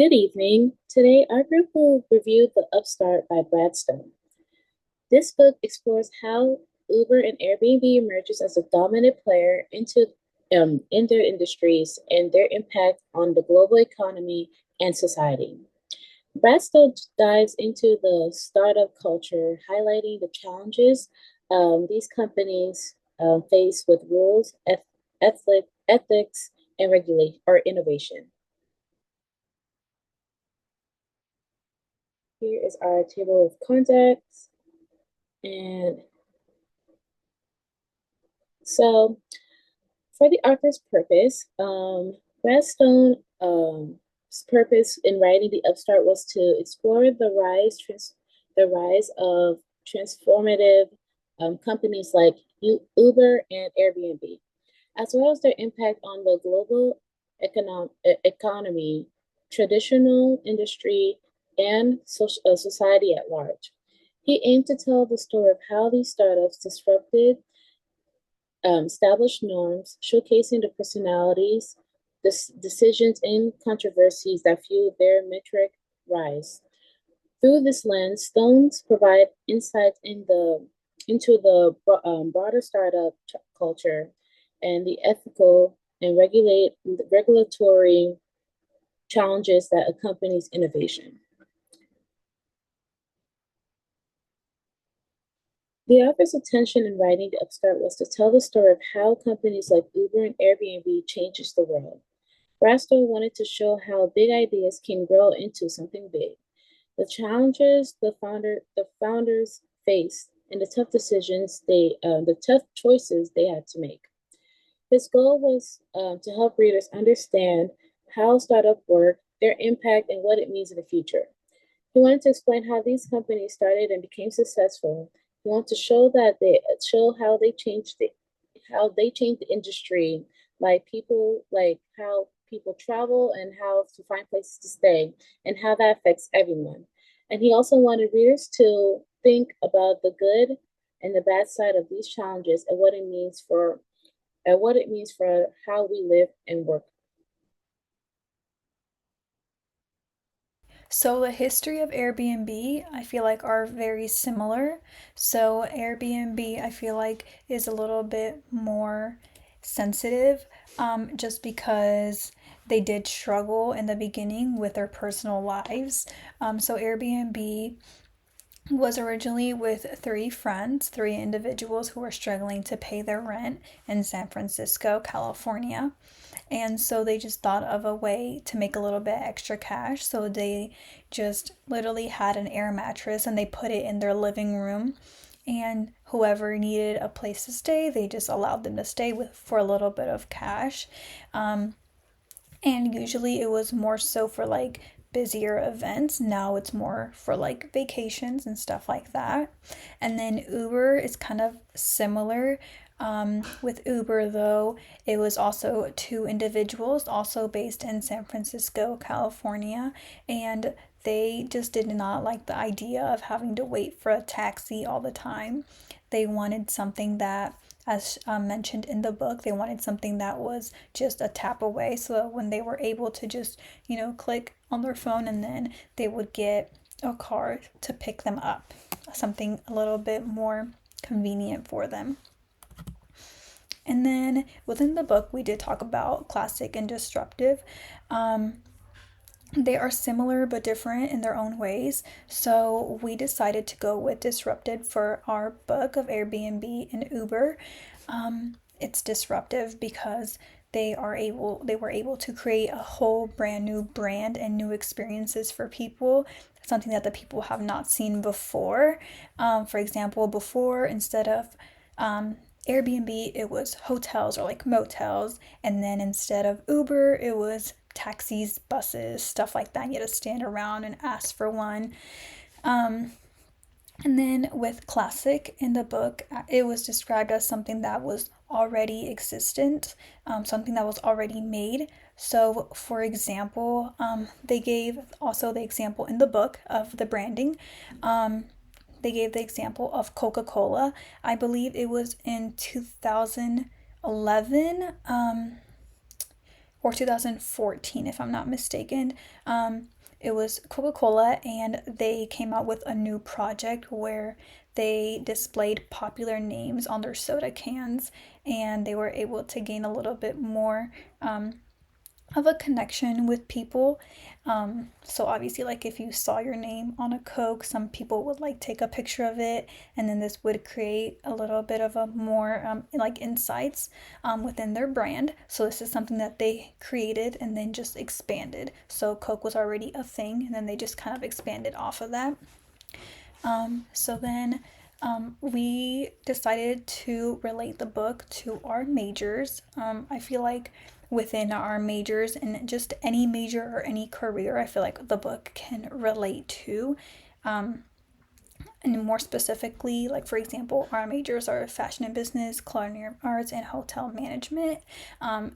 Good evening. Today, our group will review The Upstart by Brad Stone. This book explores how Uber and Airbnb emerges as a dominant player in their industries and their impact on the global economy and society. Brad Stone dives into the startup culture, highlighting the challenges these companies face with rules, ethics, and regulation or innovation. Here is our table of contents. And so, for the author's purpose, Gladstone's purpose in writing The Upstart was to explore the rise of transformative companies like Uber and Airbnb, as well as their impact on the global economy, traditional industry, and society at large. He aimed to tell the story of how these startups disrupted established norms, showcasing the personalities, decisions, and controversies that fueled their metric rise. Through this lens, Stones provide insights into the broader culture and the ethical and regulatory challenges that accompanies innovation. The author's intention in writing The Upstart was to tell the story of how companies like Uber and Airbnb changes the world. Brasto wanted to show how big ideas can grow into something big, the challenges the founders faced, and the tough choices they had to make. His goal was to help readers understand how startups work, their impact, and what it means in the future. He wanted to explain how these companies started and became successful. He wanted to show how they changed the industry, like how people travel and how to find places to stay, and how that affects everyone. And he also wanted readers to think about the good and the bad side of these challenges and what it means for how we live and work. So the history of Airbnb, I feel like are very similar. So Airbnb, I feel like is a little bit more sensitive, just because they did struggle in the beginning with their personal lives. So Airbnb was originally with three friends, three individuals who were struggling to pay their rent in San Francisco, California. And so they just thought of a way to make a little bit extra cash. So they just literally had an air mattress and they put it in their living room. And whoever needed a place to stay, they just allowed them to stay with for a little bit of cash. Um, and usually it was more so for like busier events. Now it's more for like vacations and stuff like that. And then Uber is kind of similar. With Uber, though, it was also two individuals, also based in San Francisco, California, and they just did not like the idea of having to wait for a taxi all the time. They wanted something that, as mentioned in the book, they wanted something that was just a tap away, so that when they were able to just, click on their phone and then they would get a car to pick them up, something a little bit more convenient for them. And then within the book, we did talk about classic and disruptive. Um, they are similar but different in their own ways. So we decided to go with disrupted for our book of Airbnb and Uber. It's disruptive because they were able to create a whole brand new brand and new experiences for people, something that the people have not seen before. For example, before, instead of Airbnb, it was hotels or like motels, and then instead of Uber, it was taxis, buses, stuff like that. You had to stand around and ask for one. Um, and then with classic in the book, it was described as something that was already existent, something that was already made. So, for example, they gave also the example in the book of the branding. Um, they gave the example of Coca Cola. I believe it was in 2011. or 2014, if I'm not mistaken. It was Coca-Cola, and they came out with a new project where they displayed popular names on their soda cans, and they were able to gain a little bit more of a connection with people. So obviously, like if you saw your name on a Coke, some people would like take a picture of it, and then this would create a little bit of a more like insights within their brand. So this is something that they created and then just expanded. So Coke was already a thing, and then they just kind of expanded off of that. So then we decided to relate the book to our majors. I feel like within our majors and just any major or any career, I feel like the book can relate to. And more specifically, like for example, our majors are fashion and business, culinary arts, and hotel management.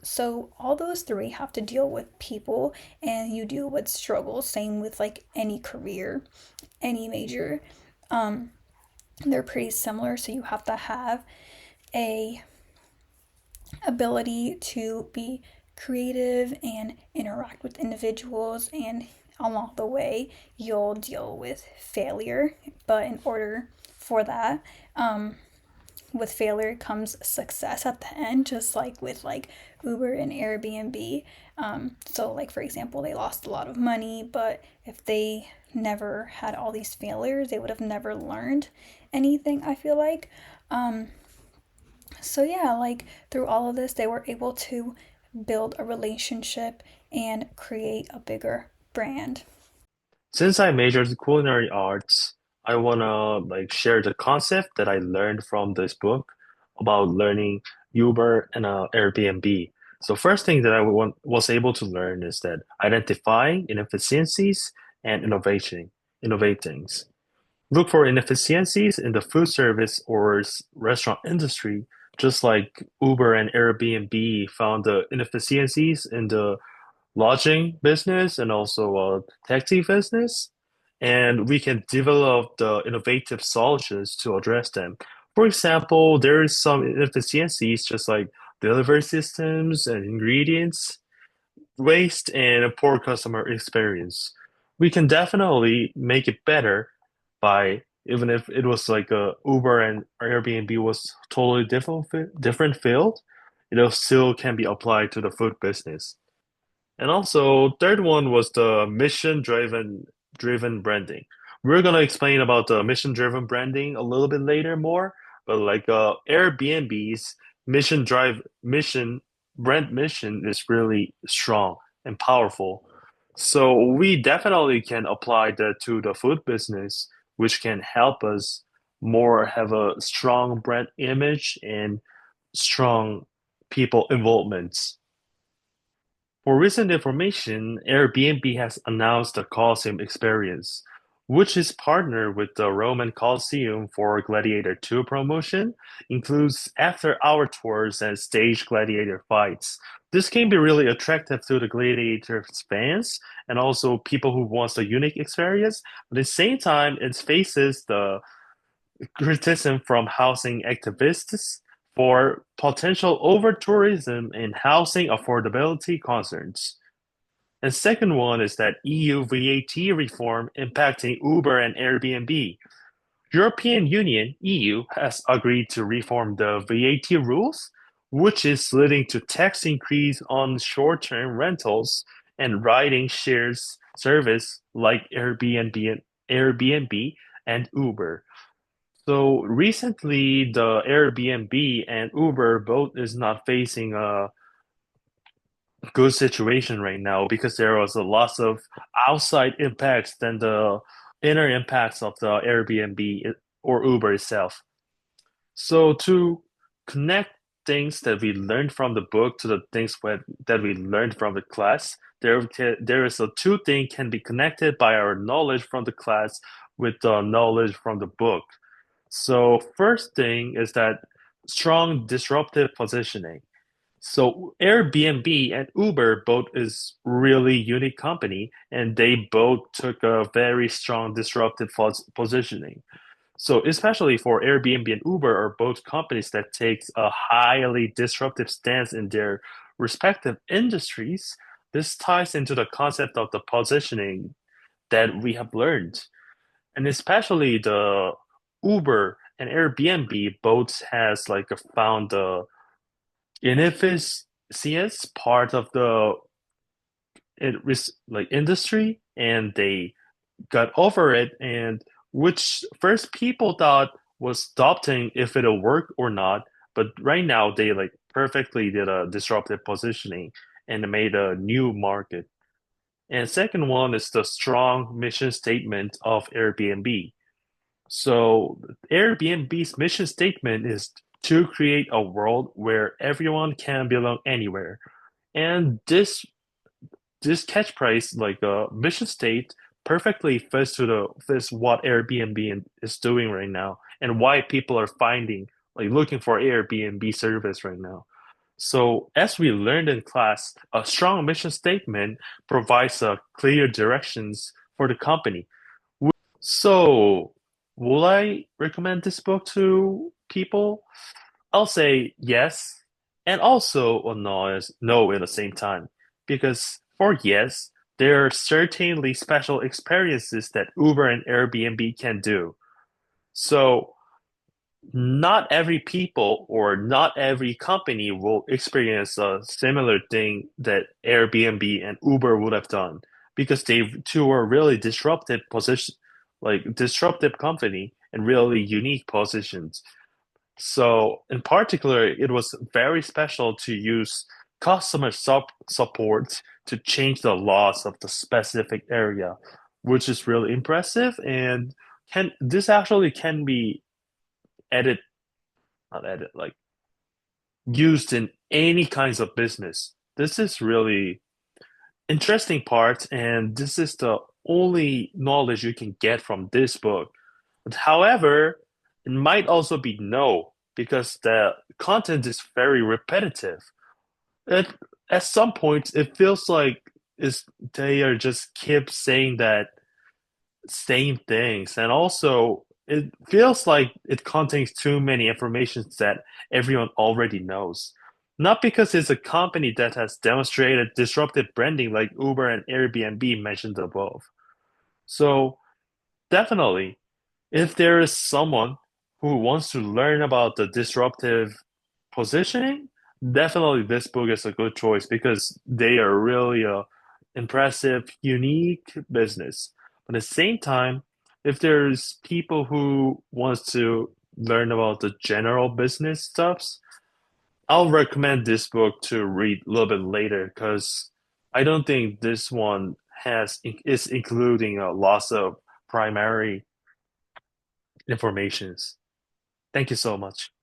So all those three have to deal with people, and you deal with struggles. Same with like any career, any major. They're pretty similar, so you have to have a ability to be creative and interact with individuals, and along the way you'll deal with failure. But in order for that, with failure comes success at the end, just like with like Uber and Airbnb. So like for example, they lost a lot of money, but if they never had all these failures, they would have never learned anything, I feel like. So yeah, like through all of this, they were able to build a relationship and create a bigger brand. Since I majored in culinary arts, I wanna share the concept that I learned from this book about learning Uber and Airbnb. So first thing that was able to learn is that identifying inefficiencies and innovatings. Look for inefficiencies in the food service or restaurant industry, just like Uber and Airbnb found the inefficiencies in the lodging business and also taxi business, and we can develop the innovative solutions to address them. For example, there is some inefficiencies just like delivery systems and ingredients waste and a poor customer experience. We can definitely make it better by even if it was like a Uber and Airbnb was totally different field, it still can be applied to the food business. And also, third one was the mission driven branding. We're gonna explain about the mission driven branding a little bit later more, but Airbnb's mission brand mission is really strong and powerful. So we definitely can apply that to the food business, which can help us more have a strong brand image and strong people involvements. For recent information, Airbnb has announced the Colosseum experience, which is partnered with the Roman Colosseum for Gladiator 2 promotion, includes after-hour tours and staged gladiator fights. This can be really attractive to the gladiator fans and also people who wants the unique experience. But at the same time, it faces the criticism from housing activists for potential over-tourism and housing affordability concerns. And second one is that EU VAT reform impacting Uber and Airbnb. European Union (EU) has agreed to reform the VAT rules, which is leading to tax increase on short-term rentals and riding shares service like Airbnb and Uber. So recently, the Airbnb and Uber both is not facing a good situation right now because there was a lots of outside impacts than the inner impacts of the Airbnb or Uber itself. So to connect things that we learned from the book to the that we learned from the class, there is a two thing can be connected by our knowledge from the class with the knowledge from the book. So first thing is that strong disruptive positioning. So Airbnb and Uber both is really unique company and they both took a very strong disruptive positioning. So especially for Airbnb and Uber are both companies that takes a highly disruptive stance in their respective industries, this ties into the concept of the positioning that we have learned. And especially the Uber and Airbnb both has like found the inefficiency part of the like industry, and they got over it, and which first people thought was adopting if it'll work or not, but right now they like perfectly did a disruptive positioning and made a new market. And second one is the strong mission statement of Airbnb. So Airbnb's mission statement is to create a world where everyone can belong anywhere. And this catchphrase, like mission state, perfectly fits what Airbnb is doing right now and why people are finding like looking for Airbnb service right now. So as we learned in class, a strong mission statement provides a clear directions for the company. So will I recommend this book to people? I'll say yes, and also a no at the same time. Because for yes, there are certainly special experiences that Uber and Airbnb can do. So not every people or not every company will experience a similar thing that Airbnb and Uber would have done because they two are really disruptive position, like disruptive company and really unique positions. So, in particular, it was very special to use customer support to change the laws of the specific area, which is really impressive. And can this actually can be edit, not edit, like used in any kinds of business. This is really interesting part, and this is the only knowledge you can get from this book. But however, it might also be no, because the content is very repetitive. It, at some point, it feels like is they are just keep saying that same things, and also it feels like it contains too many information that everyone already knows. Not because it's a company that has demonstrated disruptive branding like Uber and Airbnb mentioned above. So definitely, if there is someone who wants to learn about the disruptive positioning, definitely this book is a good choice because they are really a impressive, unique business. But at the same time, if there's people who wants to learn about the general business stuffs, I'll recommend this book to read a little bit later because I don't think this one is including a lots of primary informations. Thank you so much.